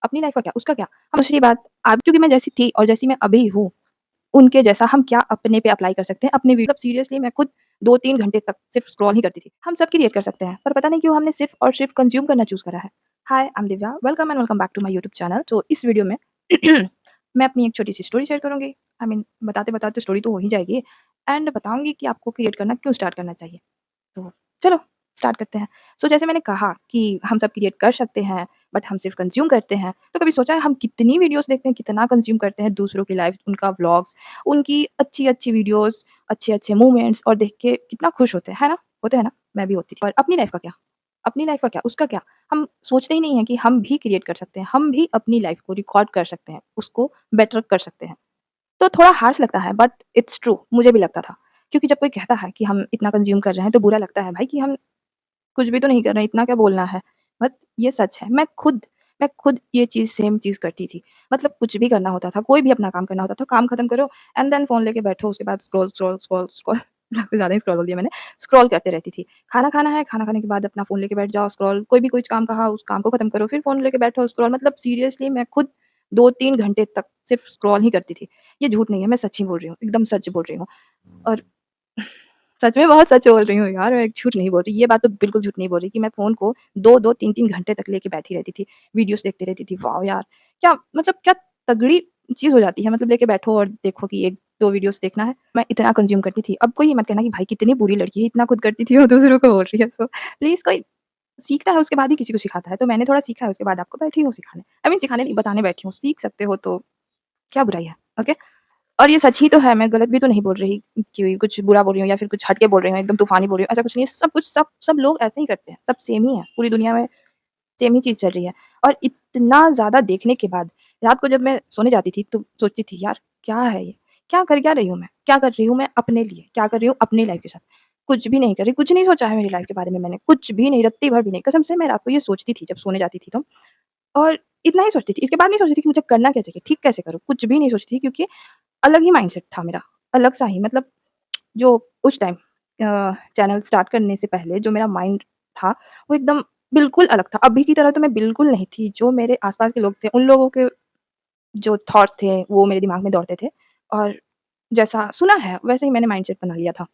अपनी लाइफ का क्या, उसका क्या? हम दूसरी बात अब क्योंकि मैं जैसी थी और जैसी मैं अभी हूँ, उनके जैसा हम क्या अपने पे अप्लाई कर सकते हैं? अपने वीडियो मतलब सीरियसली मैं खुद 2-3 घंटे तक सिर्फ़ स्क्रॉल ही करती थी। हम सब क्रिएट कर सकते हैं, पर पता नहीं क्यों हमने सिर्फ़ और सिर्फ़ कंज़्यूम करना चूज़ करा है। Hi, I am Divya, welcome and welcome back to my YouTube channel. तो इस वीडियो में मैं अपनी एक छोटी-सी स्टोरी शेयर करूँगी। आई मीन बताते-बताते स्टोरी तो हो ही जाएगी एंड बताऊँगी कि आपको क्रिएट करना क्यों स्टार्ट करना चाहिए। तो चलो स्टार्ट करते हैं। सो जैसे मैंने कहा कि हम सब क्रिएट कर सकते हैं, बट हम सिर्फ़ कंज़्यूम करते हैं। तो कभी सोचा है हम कितनी वीडियोज़ देखते हैं, कितना कंज़्यूम करते हैं दूसरों की लाइफ़, उनका व्लॉग्स, उनकी अच्छी-अच्छी वीडियोज़, अच्छे-अच्छे मोमेंट्स और देख के कितना खुश होते हैं, है ना? होते हैं ना? मैं भी होती थी। और अपनी लाइफ़ का क्या? अपनी लाइफ़ का क्या? उसका क्या? हम सोचते ही नहीं हैं कि हम भी क्रिएट कर सकते हैं, हम भी अपनी लाइफ़ को रिकॉर्ड कर सकते हैं, उसको बेटर कर सकते हैं। तो थोड़ा हार्श लगता है बट इट्स ट्रू, मुझे भी लगता था। क्योंकि जब कोई कहता है कि हम इतना कंज़्यूम कर रहे हैं, तो बुरा लगता है भाई कि हम कुछ भी तो नहीं कर रहे हैं, इतना क्या बोलना है? बट ये सच है, मैं खुद ये चीज़ सेम चीज़ करती थी। मतलब कुछ भी करना होता था, कोई भी अपना काम करना होता था, काम खत्म करो एंड देन फ़ोन लेके बैठो, उसके बाद स्क्रॉल ज़्यादा ही स्क्रॉल बोल दिया मैंने, स्क्रॉल करते रहती थी। खाना खाना है, खाना खाने के बाद अपना फ़ोन लेके बैठ जाओ, स्क्रॉल कोई भी कुछ काम कहा, उस काम को खत्म करो, फिर फ़ोन लेके बैठो, स्क्रॉल मतलब सीरियसली मैं खुद 2-3 घंटे तक सिर्फ़ स्क्रॉल ही करती थी। ये झूठ नहीं है, मैं सच ही बोल रही हूँ, एकदम सच बोल रही हूँ और सच में बहुत सच बोल रही हूँ यार, मैं झूठ नहीं बोल रही। ये बात तो बिल्कुल झूठ नहीं बोल रही कि मैं फ़ोन को 2-2 3-3 घंटे तक लेके बैठी रहती थी, वीडियोज़ देखती रहती थी। वॉव यार! क्या मतलब क्या तगड़ी चीज़ हो जाती है, मतलब लेके बैठो और देखो कि 1-2 वीडियोज़ देखना है। मैं इतना कंज़्यूम करती थी। अब कोई ये मत कहना कि भाई कितनी बुरी लड़की है, इतना खुद करती थी और दूसरों को बोल रही है। सो प्लीज़ कोई सीखता है उसके बाद ही किसी को सिखाता है, तो मैंने थोड़ा सीखा है उसके बाद आपको बैठी हूँ सिखाने। आई मीन सिखाने नहीं, बताने बैठी हूँ। सीख सकते हो तो क्या बुराई है? ओके? और ये सच ही तो है, मैं गलत भी तो नहीं बोल रही कि कुछ बुरा बोल रही हूँ या फिर कुछ हट के बोल रही हूँ, एकदम तूफ़ानी बोल रही हूँ, ऐसा कुछ नहीं है। सब लोग ऐसे ही करते हैं, सब सेम ही है, पूरी दुनिया में सेम ही चीज़ चल रही है। और इतना ज़्यादा देखने के बाद रात को जब मैं सोने जाती थी तो सोचती थी यार क्या है ये? क्या रही हूँ मैं? क्या कर रही हूँ मैं अपने लिए? क्या कर रही हूँ अपनी लाइफ़ के साथ? कुछ भी नहीं कर रही, कुछ नहीं सोचा है मेरी लाइफ़ के बारे में मैंने, कुछ भी नहीं, रत्ती भर भी नहीं। कसम से मैं रात को ये सोचती थी जब सोने जाती थी तो। और इतना ही सोचती थी, इसके बाद नहीं सोचती थी कि मुझे करना क्या चाहिए, ठीक कैसे करूँ? कुछ भी नहीं सोचती थी क्योंकि अलग ही माइंडसेट था मेरा, अलग-सा ही मतलब जो उस टाइम चैनल स्टार्ट करने से पहले जो मेरा माइंड था, वो एकदम बिल्कुल अलग था। अभी की तरह तो मैं बिल्कुल नहीं थी, जो मेरे आस-पास के लोग थे, उन लोगों के जो थॉट्स थे, वो मेरे दिमाग में दौड़ते थे और जैसा सुना है, वैसे ही मैंने माइंडसेट बना लिया था।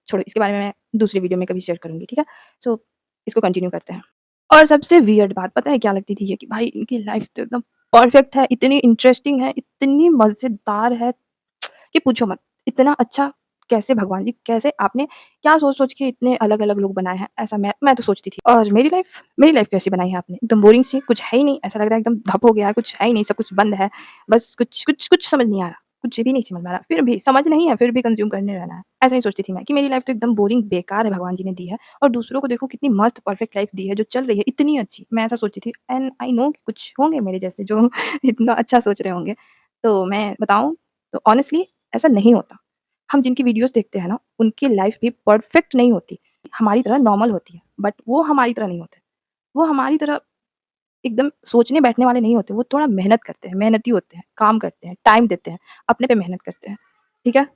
छोड़ो इसके बारे में मैं दूसरी वीडियो में कभी शेयर करूँगी, ठीक है? सो इसको कंटिन्यू करते हैं। और सबसे वियर्ड बात पता है क्या लगती थी ये कि भाई इनकी लाइफ़ तो एकदम परफेक्ट है, इतनी इंटरेस्टिंग है, इतनी मज़ेदार है कि पूछो मत। इतना अच्छा कैसे भगवान जी कैसे आपने क्या सोच-सोच के इतने अलग-अलग लोग बनाए हैं, ऐसा मैं तो सोचती थी। और मेरी लाइफ़ कैसी बनाई है आपने? एकदम बोरिंग सी, कुछ है ही नहीं, ऐसा लग रहा है एकदम धप हो गया है, कुछ है ही नहीं, सब कुछ बंद है। बस कुछ समझ नहीं आ रहा, कुछ भी नहीं समझ में आ रहा। फिर भी समझ नहीं है, फिर भी कंज़्यूम करने रहना है। ऐसा ही सोचती थी मैं कि मेरी लाइफ़ तो एकदम बोरिंग बेकार है भगवान जी ने दी है और दूसरों को देखो कितनी मस्त परफेक्ट लाइफ़ दी है, जो चल रही है इतनी अच्छी। मैं ऐसा सोचती थी एंड आई नो कि कुछ होंगे मेरे जैसे जो इतना अच्छा सोच रहे होंगे। तो मैं बताऊँ तो ऑनेस्टली ऐसा नहीं होता। हम जिनकी वीडियोज़ देखते हैं ना, उनकी लाइफ़ भी परफेक्ट नहीं होती। हमारी तरह नॉर्मल होती है, बट वो हमारी तरह नहीं होते। वो हमारी तरह एकदम सोचने बैठने वाले नहीं होते, वो थोड़ा मेहनत करते हैं, मेहनती होते हैं, काम करते हैं, टाइम देते हैं, अपने पे मेहनत करते हैं। ठीक है?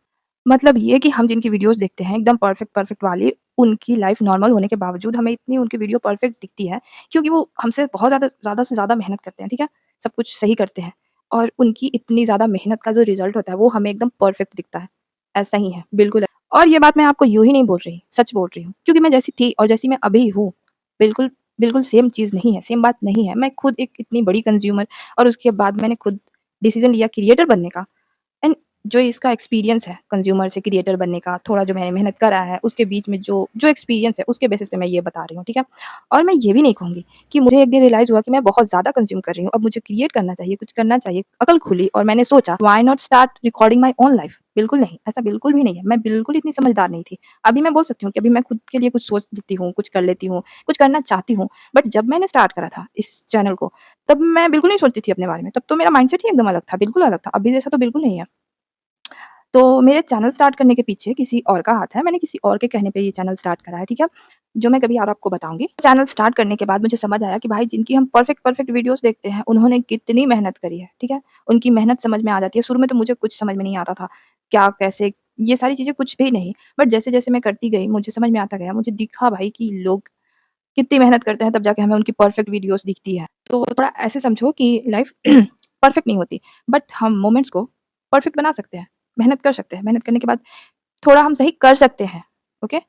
मतलब ये कि हम जिनकी वीडियोज़ देखते हैं एकदम परफेक्ट वाली, उनकी लाइफ़ नॉर्मल होने के बावजूद हमें इतनी उनकी वीडियो परफेक्ट दिखती है, क्योंकि वो हमसे बहुत ज़्यादा से ज़्यादा मेहनत करते हैं, ठीक है? सब कुछ सही करते हैं और उनकी इतनी ज़्यादा मेहनत का जो रिज़ल्ट होता है, वो हमें एकदम परफेक्ट दिखता है। ऐसा ही है, बिल्कुल। और ये बात मैं आपको यूँ ही नहीं बोल रही, सच बोल रही हूँ, क्योंकि मैं जैसी थी और जैसी मैं अभी हूँ, बिल्कुल बिल्कुल सेम चीज़ नहीं है, सेम बात नहीं है। मैं खुद एक इतनी बड़ी कंज़्यूमर और उसके बाद मैंने खुद डिसीज़न लिया क्रिएटर बनने का। एंड जो इसका एक्सपीरियंस है कंज़्यूमर से क्रिएटर बनने का, थोड़ा जो मैंने मेहनत करा है, उसके बीच में जो जो एक्सपीरियंस है, उसके बेसिस पे मैं ये बता रही हूँ, ठीक है? और मैं ये भी नहीं कहूँगी कि मुझे एक दिन रियलाइज़ हुआ कि मैं बहुत ज़्यादा कंज़्यूम कर रही हूँ, अब मुझे क्रिएट करना चाहिए, कुछ करना चाहिए। अकल खुली और मैंने सोचा why not start recording my own life? बिल्कुल नहीं, ऐसा बिल्कुल भी नहीं है। मैं बिल्कुल इतनी समझदार नहीं थी। अभी मैं बोल सकती हूँ कि अभी मैं खुद के लिए कुछ सोच लेती हूँ, कुछ कर लेती हूँ, कुछ करना चाहती हूँ। बट जब मैंने स्टार्ट करा था इस चैनल को, तब मैं बिल्कुल नहीं सोचती थी अपने बारे में। तब तो मेरा माइंडसेट ही एकदम अलग था, बिल्कुल अलग था। अभी जैसा तो बिल्कुल नहीं है। तो मेरे चैनल स्टार्ट करने के पीछे किसी और का हाथ है, मैंने किसी और के कहने पे ये चैनल स्टार्ट करा है, ठीक है? जो मैं कभी और आपको बताऊँगी। चैनल स्टार्ट करने के बाद मुझे समझ आया कि भाई जिनकी हम परफेक्ट वीडियोज़ देखते हैं, उन्होंने कितनी मेहनत करी है, ठीक है? उनकी मेहनत समझ में आ जाती है। शुरू में तो मुझे कुछ समझ में नहीं आता था, क्या, कैसे, ये सारी चीज़ें कुछ भी नहीं। बट जैसे-जैसे मैं करती गई, मुझे समझ में आता गया, मुझे दिखा भाई कि लोग कितनी मेहनत करते हैं तब जाके हमें उनकी परफेक्ट वीडियोज़ दिखती है। तो थोड़ा ऐसे समझो कि लाइफ़ परफेक्ट नहीं होती, बट हम मोमेंट्स को परफेक्ट बना सकते हैं। मेहनत कर सकते हैं, मेहनत करने के बाद थोड़ा हम सही कर सकते हैं, ओके?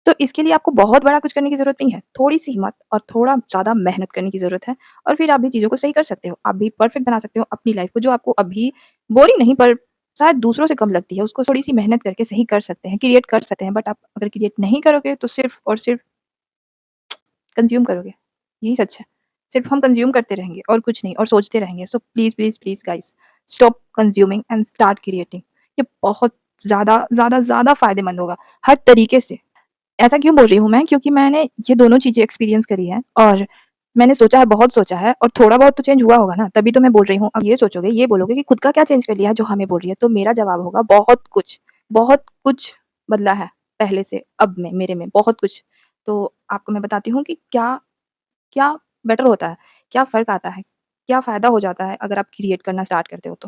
तो इसके लिए आपको बहुत बड़ा कुछ करने की ज़रूरत नहीं है, थोड़ी-सी हिम्मत और थोड़ा ज़्यादा मेहनत करने की ज़रूरत है और फिर आप भी चीज़ों को सही कर सकते हो। आप भी परफेक्ट बना सकते हो अपनी लाइफ़ को, जो आपको अभी बोरिंग नहीं पर शायद दूसरों से कम लगती है, उसको थोड़ी-सी मेहनत करके सही कर सकते हैं, क्रिएट कर सकते हैं। बट आप अगर क्रिएट नहीं करोगे तो सिर्फ़ और सिर्फ़ कंज़्यूम करोगे, यही सच है। सिर्फ़ हम कंज़्यूम करते रहेंगे और कुछ नहीं और सोचते रहेंगे। So please, please, please guys stop consuming and start creating. ये बहुत ज़्यादा, ज़्यादा, ज़्यादा फ़ायदेमंद होगा हर तरीके से। ऐसा क्यों बोल रही हूँ मैं? क्योंकि मैंने ये दोनों चीज़ें एक्सपीरियंस करी हैं और मैंने सोचा है, बहुत सोचा है और थोड़ा बहुत तो चेंज हुआ होगा ना, तभी तो मैं बोल रही हूँ। अब ये सोचोगे, ये बोलोगे कि खुद का क्या चेंज कर लिया है जो हमें बोल रही है? तो मेरा जवाब होगा बहुत कुछ बदला है पहले से अब में मेरे में बहुत कुछ। तो आपको मैं बताती हूँ कि क्या क्या बेटर होता है, क्या फ़र्क आता है, क्या फ़ायदा हो जाता है अगर आप क्रिएट करना स्टार्ट करते हो तो,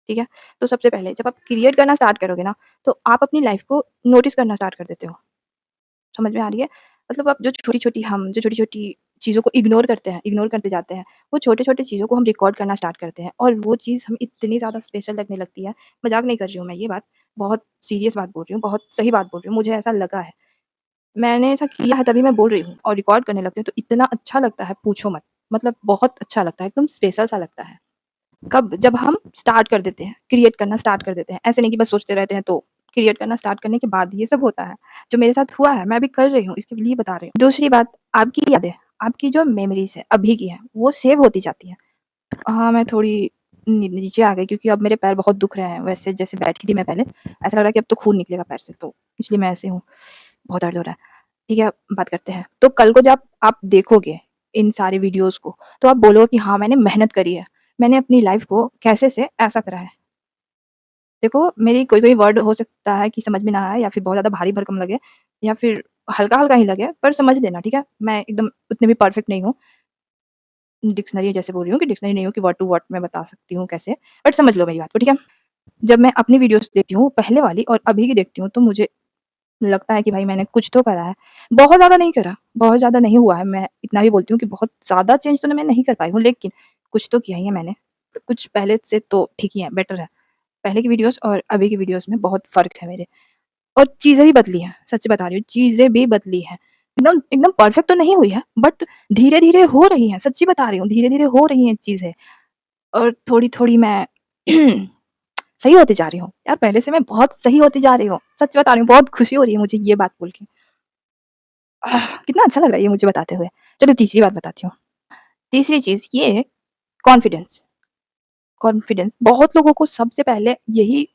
ठीक है? तो सबसे पहले जब आप क्रिएट करना स्टार्ट करोगे ना, तो आप अपनी लाइफ़ को नोटिस करना स्टार्ट कर देते हो। समझ में आ रही है? मतलब अब जो छोटी-छोटी चीज़ों को इग्नोर करते हैं, इग्नोर करते जाते हैं, वो छोटे-छोटे चीज़ों को हम रिकॉर्ड करना स्टार्ट करते हैं और वो चीज़ हमें इतनी ज़्यादा स्पेशल लगने लगती है। मज़ाक नहीं कर रही हूँ मैं ये बात, बहुत सीरियस बात बोल रही हूँ, बहुत सही बात बोल रही हूँ, मुझे ऐसा लगा है। मैंने ऐसा किया है तभी मैं बोल रही हूँ और रिकॉर्ड करने लगते हैं तो इतना अच्छा लगता है, पूछो मत। मतलब बहुत अच्छा लगता है, एकदम स्पेशल सा लगता है। कब? जब हम स्टार्ट कर देते हैं, क्रिएट करना स्टार्ट कर देते हैं। ऐसे नहीं कि बस सोचते रहते हैं तो क्रिएट करना स्टार्ट करने के बाद ये सब होता है। जो मेरे साथ हुआ है, मैं अभी कर रही हूँ, इसके लिए बता रही हूँ। दूसरी बात, आपकी यादें, आपकी जो मेमोरीज़ है, अभी की हैं, वो सेव होती जाती हैं। हाँ, मैं थोड़ी नीचे आ गई क्योंकि अब मेरे पैर बहुत दुख रहे हैं। वैसे जैसे बैठी थी मैं पहले, ऐसा लग रहा है कि अब तो खून निकलेगा पैर से, तो इसलिए मैं ऐसे हूँ। बहुत दर्द हो रहा है। ठीक है, बात करते हैं। तो कल को जब आप देखोगे इन सारे वीडियोज़ को, तो आप बोलोगे कि हाँ, मैंने मेहनत करी है। मैंने अपनी लाइफ़ को कैसे से ऐसा करा है। देखो, मेरी कोई-कोई वर्ड हो सकता है कि समझ में ना आए या फिर बहुत ज़्यादा भारी-भरकम लगे या फिर हल्का-हल्का ही लगे, पर समझ लेना, ठीक है? मैं एकदम उतनी भी परफेक्ट नहीं हूँ। डिक्शनरी जैसे बोल रही हूँ कि डिक्शनरी नहीं हूँ कि वर्ड टू वर्ड मैं बता सकती हूँ कैसे, बट समझ लो मेरी बात को, ठीक है? जब मैं अपनी वीडियोज़ देखती हूँ, पहले वाली और अभी की देखती हूँ, तो मुझे लगता है कि भाई मैंने कुछ तो करा है। बहुत ज़्यादा नहीं करा, बहुत ज़्यादा नहीं हुआ है, मैं इतना भी बोलती हूँ कि बहुत ज़्यादा चेंज तो मैं नहीं कर पाई हूँ, लेकिन कुछ तो किया ही है मैंने। कुछ पहले से तो ठीक ही है, बेटर है। पहले की वीडियोज़ और अभी की वीडियोज़ में बहुत फ़र्क है मेरे और चीज़ें भी बदली हैं, सच बता रही हूँ, चीज़ें भी बदली हैं। एकदम एकदम परफेक्ट तो नहीं हुई है, बट धीरे-धीरे हो रही हैं, सच्ची बता रही हूँ, धीरे-धीरे हो रही हैं चीज़ें और थोड़ी-थोड़ी मैं सही होती जा रही हूँ। यार पहले से मैं बहुत सही होती जा रही हूँ, सच बता रही हूँ, बहुत खुशी हो रही है मुझे ये बात बोल के। कितना अच्छा लग रहा है ये मुझे बताते हुए। चलो तीसरी बात बताती हूँ। तीसरी चीज़ ये है कॉन्फिडेंस। कॉन्फिडेंस बहुत लोगों को सबसे पहले यही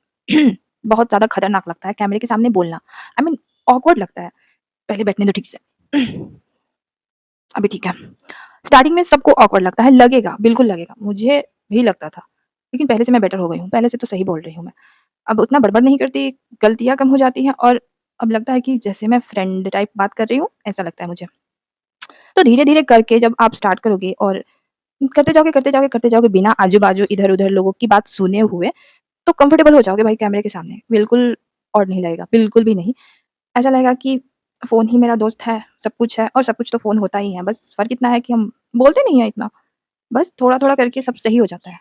बहुत ज़्यादा खतरनाक लगता है कैमरे के सामने बोलना। आई मीन ऑकवर्ड लगता है। पहले बैठने दो ठीक से। अभी ठीक है। स्टार्टिंग में सबको ऑकवर्ड लगता है, लगेगा, बिल्कुल लगेगा। मुझे भी लगता था। लेकिन पहले से मैं बेटर हो गई हूँ। पहले से तो सही बोल रही हूँ मैं। अब उतना बड़बड़ नहीं करती, गलतियाँ कम हो जाती हैं और अब लगता है कि जैसे मैं फ्रेंड टाइप बात कर रही हूँ, ऐसा लगता है मुझे। तो धीरे-धीरे करके जब आप स्टार्ट करोगे और करते जाओगे बिना आजू-बाजू, इधर-उधर लोगों की बात सुने हुए, तो कंफर्टेबल हो जाओगे भाई कैमरे के सामने। बिल्कुल ऑड नहीं लगेगा, बिल्कुल भी नहीं। ऐसा लगेगा कि फ़ोन ही मेरा दोस्त है, सब कुछ है और सब कुछ तो फ़ोन होता ही है। बस फ़र्क इतना है कि हम बोलते नहीं हैं इतना। बस थोड़ा-थोड़ा करके सब सही हो जाता है।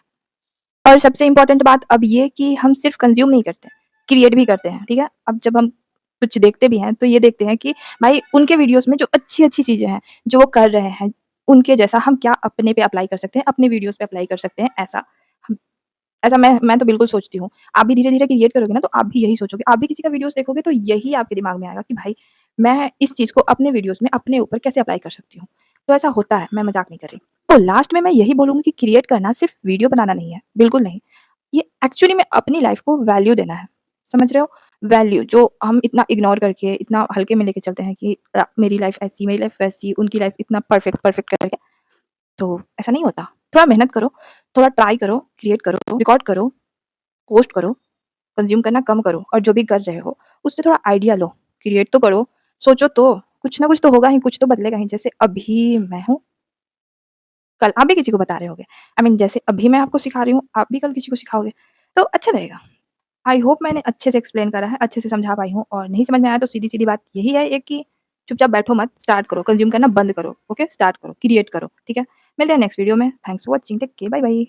और सबसे इम्पोर्टेंट बात अब ये कि हम सिर्फ़ कंज़्यूम नहीं करते, क्रिएट भी करते हैं, ठीक है? अब जब हम कुछ देखते भी हैं, तो ये देखते हैं कि भाई उनके वीडियोज़ में जो अच्छी-अच्छी चीज़ें हैं, जो वो कर रहे हैं, उनके जैसा हम क्या अपने पे अप्लाई कर सकते हैं, अपने वीडियोज़ पे अप्लाई कर सकते हैं, ऐसा। हम ऐसा मैं तो बिल्कुल सोचती हूँ। आप भी धीरे-धीरे क्रिएट करोगे ना, तो आप भी यही सोचोगे। आप भी किसी का वीडियोज़ देखोगे, तो यही आपके दिमाग में आएगा कि भाई, मैं इस चीज़ को अपने वीडियोज़ में अपने ऊपर कैसे अप्लाई कर सकती हूँ। तो ऐसा होता है, मैं मज़ाक नहीं कर रही। तो लास्ट में मैं यही बोलूँगी कि क्रिएट करना सिर्फ़ वीडियो बनाना नहीं है, बिल्कुल नहीं। ये एक्चुअली में अपनी लाइफ़ को वैल्यू देना है, समझ रहे हो? वैल्यू जो हम इतना इग्नोर करके, इतना हल्के में लेके चलते हैं कि मेरी लाइफ़ ऐसी, मेरी लाइफ़ वैसी, उनकी लाइफ़ इतना परफेक्ट परफेक्ट करके, तो ऐसा नहीं होता। थोड़ा मेहनत करो, थोड़ा ट्राई करो, क्रिएट करो, रिकॉर्ड करो, पोस्ट करो, कंज़्यूम करना कम करो और जो भी कर रहे हो, उससे थोड़ा आइडिया लो, क्रिएट तो करो, सोचो तो, कुछ ना कुछ तो होगा ही, कुछ तो बदलेगा ही। जैसे अभी मैं हूँ, कल आप भी किसी को बता रहे होगे। आई मीन जैसे अभी मैं आपको सिखा रही हूँ, आप भी कल किसी को सिखाओगे, तो अच्छा रहेगा। आई होप मैंने अच्छे से एक्सप्लेन करा है, अच्छे से समझा पाई हूँ और नहीं समझ में आया तो सीधी-सीधी बात यही है एक कि चुपचाप बैठो मत, स्टार्ट करो, कंज़्यूम करना बंद करो, ओके? स्टार्ट करो, क्रिएट करो, ठीक है? मिलते हैं नेक्स्ट वीडियो में। Thanks for watching, take care, bye bye.